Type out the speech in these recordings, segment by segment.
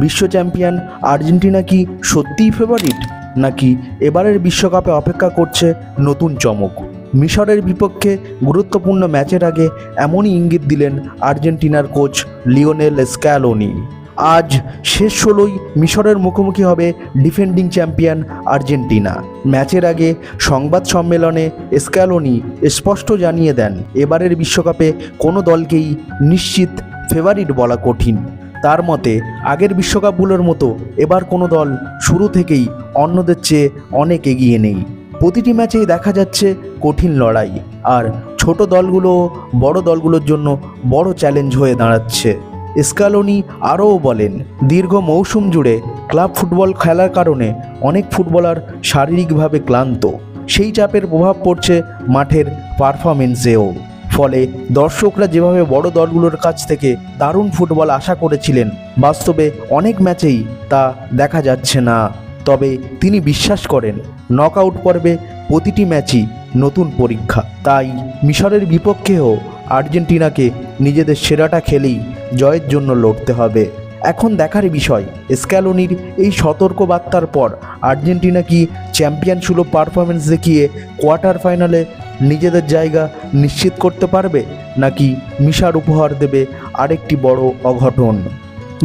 বিশ্ব champion Argentina কি সত্যিই ফেভারিট, নাকি এবারের বিশ্বকাপে অপেক্ষা করছে নতুন চমক? মিশরের বিপক্ষে গুরুত্বপূর্ণ ম্যাচের আগে এমনই ইঙ্গিত দিলেন আর্জেন্টিনার কোচ লিওনেল স্ক্যালোনি। আজ শেষ 16ই মিশরের মুখোমুখি হবে ডিফেন্ডিং চ্যাম্পিয়ন আর্জেন্টিনা। ম্যাচের আগে সংবাদ সম্মেলনে স্ক্যালোনি স্পষ্ট জানিয়ে দেন, এবারের বিশ্বকাপে কোনো দলকেই নিশ্চিত ফেভারিট বলা কঠিন। তার মতে আগের বিশ্বকাপগুলোর মতো এবার কোনো দল শুরু থেকেই অন্যদের চেয়ে অনেক এগিয়ে নেই। প্রতিটি ম্যাচেই দেখা যাচ্ছে কঠিন লড়াই, আর ছোট দলগুলো বড় দলগুলোর জন্য বড় চ্যালেঞ্জ হয়ে দাঁড়াচ্ছে। স্ক্যালোনি আরও বলেন, দীর্ঘ মৌসুম জুড়ে ক্লাব ফুটবল খেলার কারণে অনেক ফুটবলার শারীরিকভাবে ক্লান্ত। সেই চাপের প্রভাব পড়ছে মাঠের পারফরমেন্সেও। ফলে দর্শকরা যেভাবে বড় দলগুলোর কাছ থেকে দারুণ ফুটবল আশা করেছিলেন, বাস্তবে অনেক ম্যাচেই তা দেখা যাচ্ছে না। তবে তিনি বিশ্বাস করেন, নকআউট পর্বে প্রতিটি ম্যাচই নতুন পরীক্ষা। তাই মিশরের বিপক্ষেও আর্জেন্টিনাকে নিজেদের সেরাটা খেলেই জয়ের জন্য লড়তে হবে। এখন দেখার বিষয়, স্ক্যালোনির এই সতর্ক বার্তার পর আর্জেন্টিনা কি চ্যাম্পিয়ন সুলভ পারফরমেন্স দেখিয়ে কোয়ার্টার ফাইনালে নিজেদের জায়গা নিশ্চিত করতে পারবে, নাকি মিশর উপহার দেবে আরেকটি বড় অঘটন?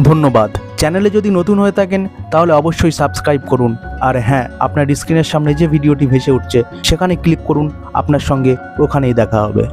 ধন্যবাদ। চ্যানেলে যদি নতুন হয়ে থাকেন তাহলে অবশ্যই সাবস্ক্রাইব করুন। আর হ্যাঁ, আপনার স্ক্রিনের সামনে যে ভিডিওটি ভেসে উঠছে সেখানে ক্লিক করুন, আপনার সঙ্গে ওখানেই দেখা হবে।